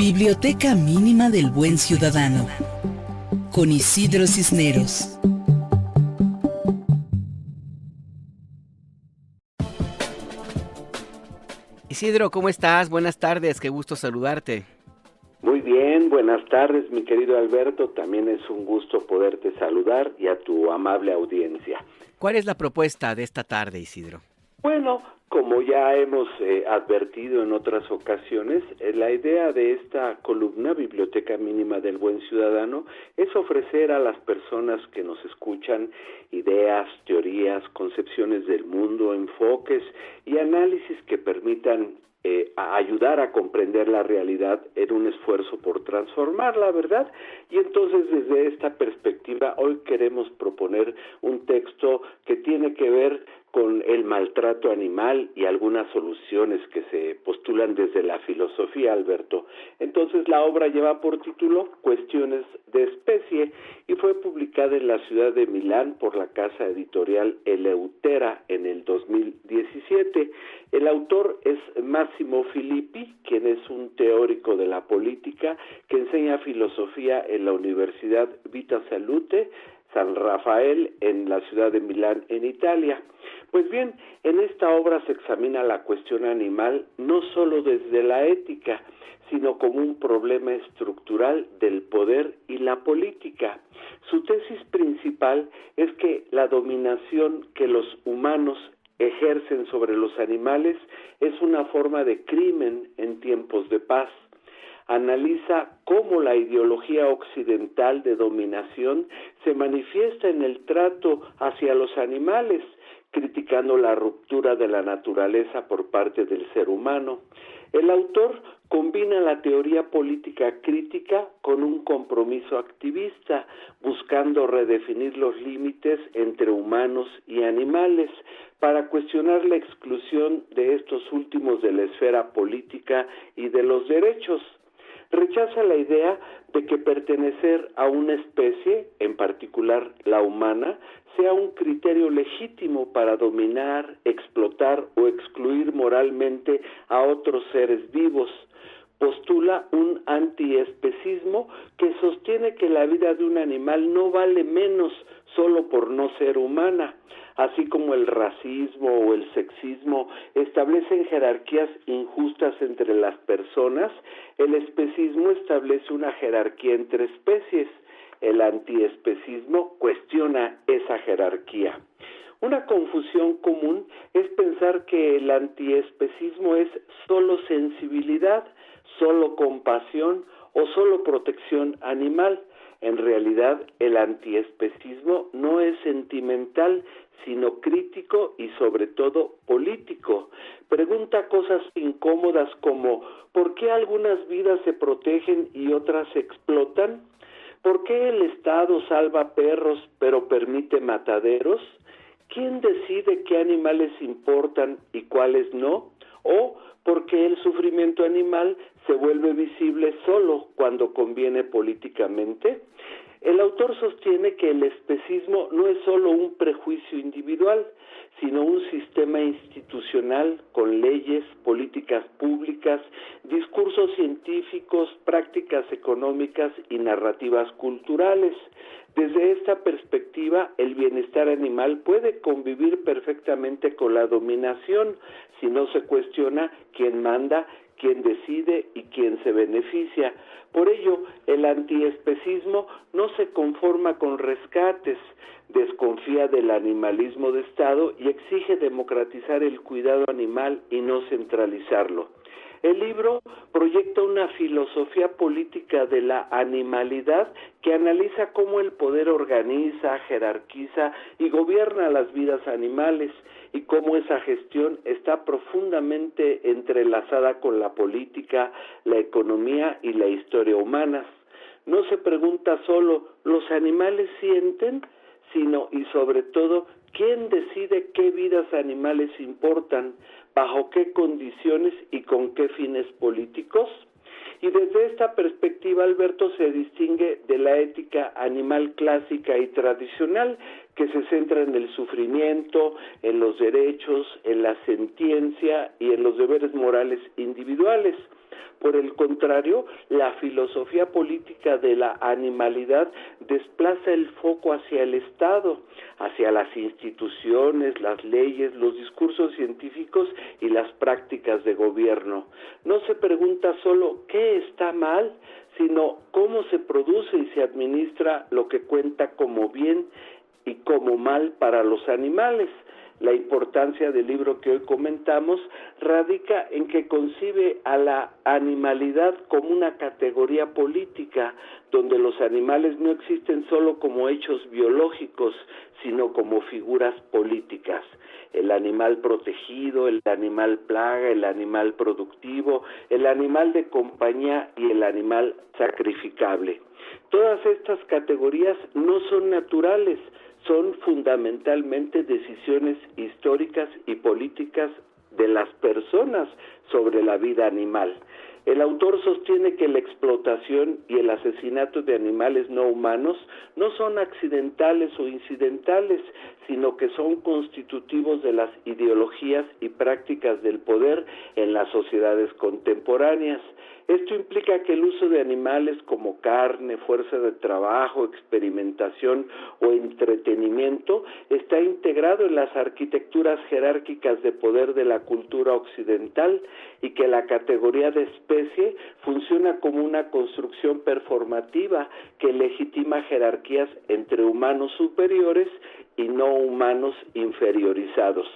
Biblioteca Mínima del Buen Ciudadano, con Isidro Cisneros. Isidro, ¿cómo estás? Buenas tardes, qué gusto saludarte. Muy bien, buenas tardes, mi querido Alberto. También es un gusto poderte saludar y a tu amable audiencia. ¿Cuál es la propuesta de esta tarde, Isidro? Bueno, como ya hemos advertido en otras ocasiones, la idea de esta columna, Biblioteca Mínima del Buen Ciudadano, es ofrecer a las personas que nos escuchan ideas, teorías, concepciones del mundo, enfoques y análisis que permitan ayudar a comprender la realidad en un esfuerzo por transformarla, ¿verdad? Y entonces desde esta perspectiva hoy queremos proponer un texto que tiene que ver con el maltrato animal y algunas soluciones que se postulan desde la filosofía, Alberto. Entonces la obra lleva por título Cuestiones de especie y fue publicada en la ciudad de Milán por la casa editorial Eleutera en el 2017. El autor es Massimo Filippi, quien es un teórico de la política que enseña filosofía en la Universidad Vita Salute San Rafael en la ciudad de Milán, en Italia. Pues bien, en esta obra se examina la cuestión animal no solo desde la ética, sino como un problema estructural del poder y la política. Su tesis principal es que la dominación que los humanos ejercen sobre los animales es una forma de crimen en tiempos de paz. Analiza cómo la ideología occidental de dominación se manifiesta en el trato hacia los animales, criticando la ruptura de la naturaleza por parte del ser humano. El autor combina la teoría política crítica con un compromiso activista, buscando redefinir los límites entre humanos y animales para cuestionar la exclusión de estos últimos de la esfera política y de los derechos. Rechaza la idea de que pertenecer a una especie, en particular la humana, sea un criterio legítimo para dominar, explotar o excluir moralmente a otros seres vivos. Postula un antiespecismo que sostiene que la vida de un animal no vale menos solo por no ser humana, así como el racismo o el sexismo establecen jerarquías injustas entre las personas. El especismo establece una jerarquía entre especies. El antiespecismo cuestiona esa jerarquía. Una confusión común es pensar que el antiespecismo es solo sensibilidad, solo compasión o solo protección animal. En realidad, el antiespecismo no es sentimental, sino crítico y sobre todo político. Pregunta cosas incómodas como ¿por qué algunas vidas se protegen y otras se explotan? ¿Por qué el Estado salva perros pero permite mataderos? ¿Quién decide qué animales importan y cuáles no? ¿O por qué el sufrimiento animal se vuelve visible solo cuando conviene políticamente? El autor sostiene que el especismo no es solo un prejuicio individual, sino un sistema institucional con leyes, políticas públicas, discursos científicos, prácticas económicas y narrativas culturales. Desde esta perspectiva, el bienestar animal puede convivir perfectamente con la dominación si no se cuestiona quién manda, quién decide y quién se beneficia. Por ello, el antiespecismo no se conforma con rescates, desconfía del animalismo de Estado y exige democratizar el cuidado animal y no centralizarlo. El libro proyecta una filosofía política de la animalidad que analiza cómo el poder organiza, jerarquiza y gobierna las vidas animales y cómo esa gestión está profundamente entrelazada con la política, la economía y la historia humanas. No se pregunta solo, ¿los animales sienten?, sino y sobre todo, ¿quién decide qué vidas animales importan, bajo qué condiciones y con qué fines políticos? Y desde esta perspectiva, Alberto, se distingue de la ética animal clásica y tradicional, que se centra en el sufrimiento, en los derechos, en la sentiencia y en los deberes morales individuales. Por el contrario, la filosofía política de la animalidad desplaza el foco hacia el Estado, hacia las instituciones, las leyes, los discursos científicos y las prácticas de gobierno. No se pregunta solo qué está mal, sino cómo se produce y se administra lo que cuenta como bien y como mal para los animales. La importancia del libro que hoy comentamos radica en que concibe a la animalidad como una categoría política, donde los animales no existen solo como hechos biológicos, sino como figuras políticas. El animal protegido, el animal plaga, el animal productivo, el animal de compañía y el animal sacrificable. Todas estas categorías no son naturales, son fundamentalmente decisiones históricas y políticas de las personas sobre la vida animal. El autor sostiene que la explotación y el asesinato de animales no humanos no son accidentales o incidentales, sino que son constitutivos de las ideologías y prácticas del poder en las sociedades contemporáneas. Esto implica que el uso de animales como carne, fuerza de trabajo, experimentación o entretenimiento está integrado en las arquitecturas jerárquicas de poder de la cultura occidental y que la categoría de especie funciona como una construcción performativa que legitima jerarquías entre humanos superiores y no humanos inferiorizados.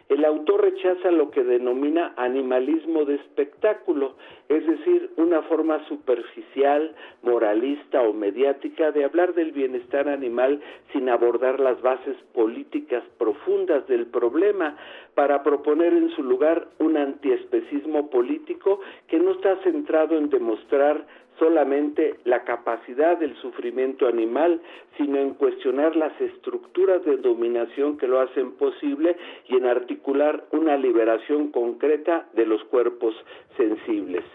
El autor rechaza lo que denomina animalismo de espectáculo, es decir, una forma superficial, moralista o mediática de hablar del bienestar animal sin abordar las bases políticas profundas del problema, para proponer en su lugar un antiespecismo político que no está centrado en demostrar solamente la capacidad del sufrimiento animal, sino en cuestionar las estructuras de dominación que lo hacen posible y en articular una liberación concreta de los cuerpos sensibles.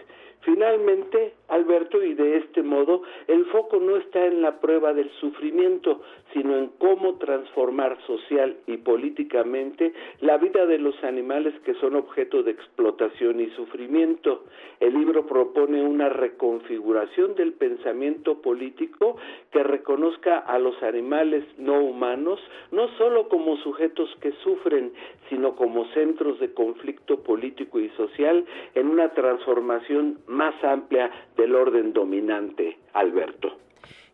Finalmente, Alberto, y de este modo, el foco no está en la prueba del sufrimiento, sino en cómo transformar social y políticamente la vida de los animales que son objeto de explotación y sufrimiento. El libro propone una reconfiguración del pensamiento político que reconozca a los animales no humanos no solo como sujetos que sufren, sino como centros de conflicto político y social en una transformación más amplia del orden dominante, Alberto.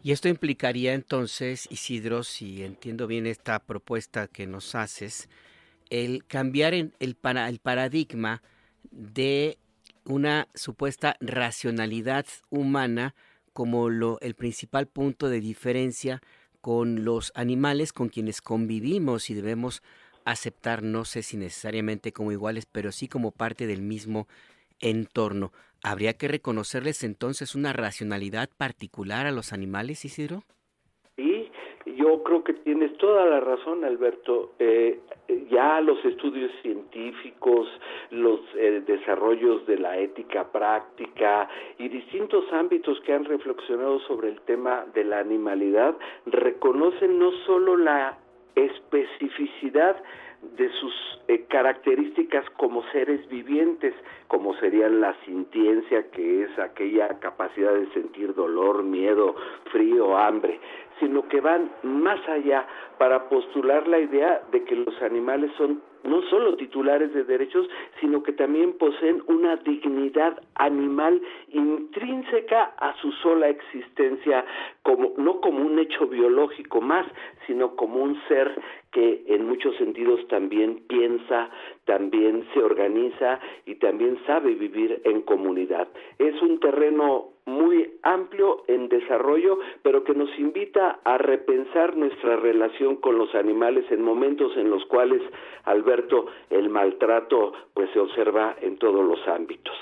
Y esto implicaría entonces, Isidro, si entiendo bien esta propuesta que nos haces, el cambiar el paradigma de una supuesta racionalidad humana como el principal punto de diferencia con los animales con quienes convivimos y debemos aceptar, no sé si necesariamente como iguales, pero sí como parte del mismo entorno. ¿Habría que reconocerles entonces una racionalidad particular a los animales, Isidro? Sí, yo creo que tienes toda la razón, Alberto. Ya los estudios científicos, los desarrollos de la ética práctica y distintos ámbitos que han reflexionado sobre el tema de la animalidad reconocen no solo la especificidad de sus características como seres vivientes, como serían la sintiencia, que es aquella capacidad de sentir dolor, miedo, frío, hambre, sino que van más allá para postular la idea de que los animales son no solo titulares de derechos, sino que también poseen una dignidad animal intrínseca a su sola existencia, no como un hecho biológico más, sino como un ser que en muchos sentidos también piensa, también se organiza y también sabe vivir en comunidad. Es un terreno muy amplio en desarrollo, pero que nos invita a repensar nuestra relación con los animales en momentos en los cuales, Alberto, el maltrato pues se observa en todos los ámbitos.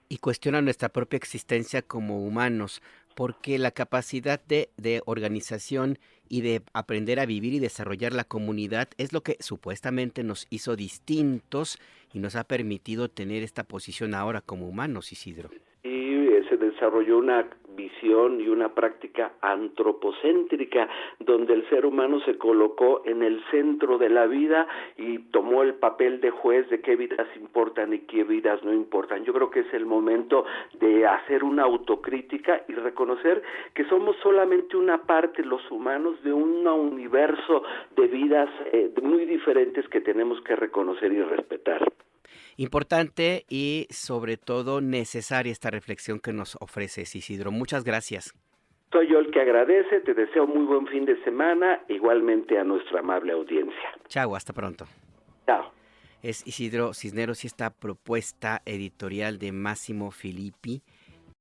Y cuestiona nuestra propia existencia como humanos, porque la capacidad de organización y de aprender a vivir y desarrollar la comunidad es lo que supuestamente nos hizo distintos y nos ha permitido tener esta posición ahora como humanos, Isidro. Y se desarrolló una visión y una práctica antropocéntrica, donde el ser humano se colocó en el centro de la vida y tomó el papel de juez de qué vidas importan y qué vidas no importan. Yo creo que es el momento de hacer una autocrítica y reconocer que somos solamente una parte, los humanos, de un universo de vidas muy diferentes que tenemos que reconocer y respetar. Importante y sobre todo necesaria esta reflexión que nos ofreces, Isidro. Muchas gracias. Soy yo el que agradece, te deseo muy buen fin de semana, igualmente a nuestra amable audiencia. Chao, hasta pronto. Chao. Es Isidro Cisneros y esta propuesta editorial de Massimo Filippi